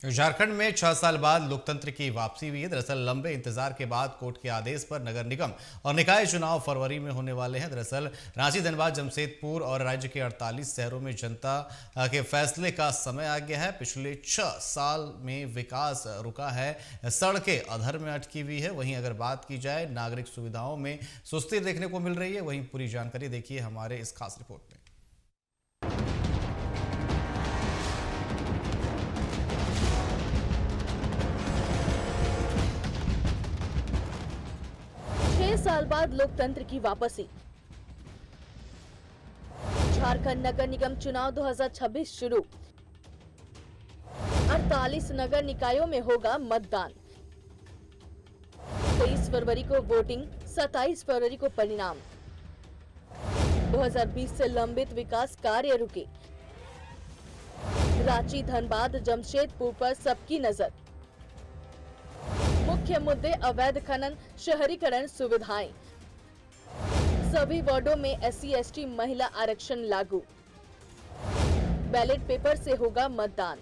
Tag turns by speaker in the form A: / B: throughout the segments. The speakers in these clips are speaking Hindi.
A: झारखंड में 6 साल बाद लोकतंत्र की वापसी हुई है। दरअसल लंबे इंतजार के बाद कोर्ट के आदेश पर नगर निगम और निकाय चुनाव फरवरी में होने वाले हैं। दरअसल रांची, धनबाद, जमशेदपुर और राज्य के 48 शहरों में जनता के फैसले का समय आ गया है। पिछले 6 साल में विकास रुका है, सड़कें अधर में अटकी हुई है। वहीं अगर बात की जाए नागरिक सुविधाओं में सुस्ती देखने को मिल रही है। वहीं पूरी जानकारी देखिए हमारे इस खास रिपोर्ट में।
B: 6 साल बाद लोकतंत्र की वापसी। झारखंड नगर निगम चुनाव 2026 शुरू। 48 नगर निकायों में होगा मतदान। 23 फरवरी को वोटिंग, 27 फरवरी को परिणाम। 2020 से लंबित विकास कार्य रुके। रांची, धनबाद, जमशेदपुर पर सबकी नजर। मुख्य मुद्दे अवैध खनन, शहरीकरण, सुविधाएं। सभी वार्डों में SC/ST महिला आरक्षण लागू। बैलेट पेपर से होगा मतदान।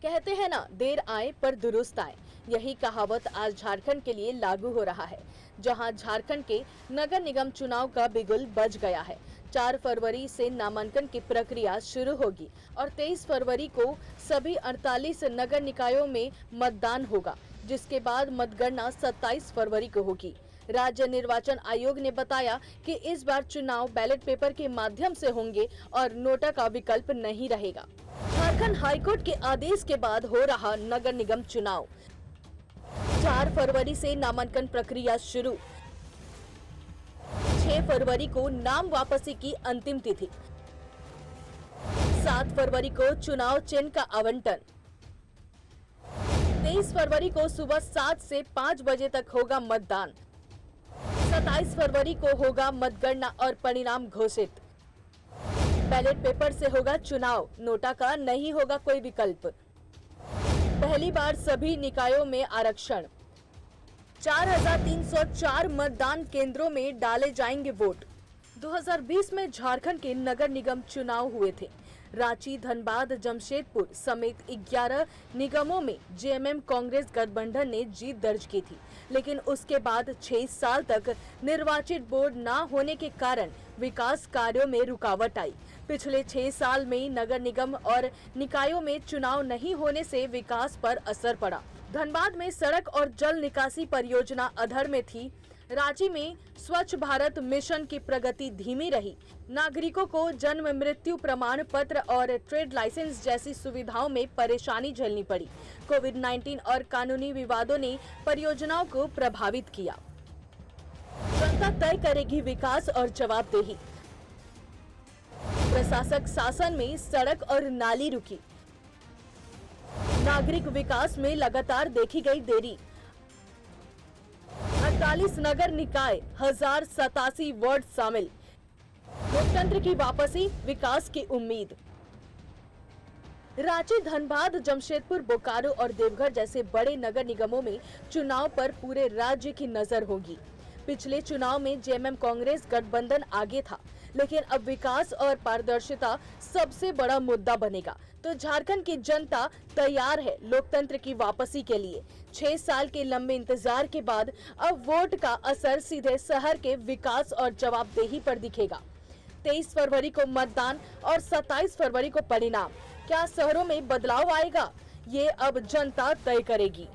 B: कहते हैं ना, देर आए पर दुरुस्त आए। यही कहावत आज झारखंड के लिए लागू हो रहा है, जहां झारखंड के नगर निगम चुनाव का बिगुल बज गया है। 4 फरवरी से नामांकन की प्रक्रिया शुरू होगी और 23 फरवरी को सभी 48 नगर निकायों में मतदान होगा, जिसके बाद मतगणना 27 फरवरी को होगी। राज्य निर्वाचन आयोग ने बताया कि इस बार चुनाव बैलेट पेपर के माध्यम से होंगे और नोटा का विकल्प नहीं रहेगा। झारखंड हाईकोर्ट के आदेश के बाद हो रहा नगर निगम चुनाव। 4 फरवरी से नामांकन प्रक्रिया शुरू। 6 फरवरी को नाम वापसी की अंतिम तिथि। 7 फरवरी को चुनाव चिन्ह का आवंटन। 23 फरवरी को सुबह 7 से 5 बजे तक होगा मतदान। 27 फरवरी को होगा मतगणना और परिणाम घोषित। बैलेट पेपर से होगा चुनाव, नोटा का नहीं होगा कोई विकल्प। पहली बार सभी निकायों में आरक्षण। 4304 मतदान केंद्रों में डाले जाएंगे वोट। 2020 में झारखंड के नगर निगम चुनाव हुए थे। रांची, धनबाद, जमशेदपुर समेत 11 निगमों में JMM कांग्रेस गठबंधन ने जीत दर्ज की थी, लेकिन उसके बाद 6 साल तक निर्वाचित बोर्ड न होने के कारण विकास कार्यों में रुकावट आई। पिछले 6 साल में नगर निगम और निकायों में चुनाव नहीं होने से विकास पर असर पड़ा। धनबाद में सड़क और जल निकासी परियोजना अधर में थी। रांची में स्वच्छ भारत मिशन की प्रगति धीमी रही। नागरिकों को जन्म मृत्यु प्रमाण पत्र और ट्रेड लाइसेंस जैसी सुविधाओं में परेशानी झेलनी पड़ी। कोविड-19 और कानूनी विवादों ने परियोजनाओं को प्रभावित किया। जनता तय करेगी विकास और जवाबदेही। प्रशासक शासन में सड़क और नाली रुकी। नागरिक विकास में लगातार देखी गई देरी। 48 नगर निकाय, 1087 वार्ड शामिल। लोकतंत्र की वापसी, विकास की उम्मीद। रांची, धनबाद, जमशेदपुर, बोकारो और देवघर जैसे बड़े नगर निगमों में चुनाव पर पूरे राज्य की नजर होगी। पिछले चुनाव में JMM कांग्रेस गठबंधन आगे था, लेकिन अब विकास और पारदर्शिता सबसे बड़ा मुद्दा बनेगा। तो झारखंड की जनता तैयार है लोकतंत्र की वापसी के लिए। 6 साल के लंबे इंतजार के बाद अब वोट का असर सीधे शहर के विकास और जवाबदेही पर दिखेगा। 23 फरवरी को मतदान और 27 फरवरी को परिणाम। क्या शहरों में बदलाव आएगा? ये अब जनता तय करेगी।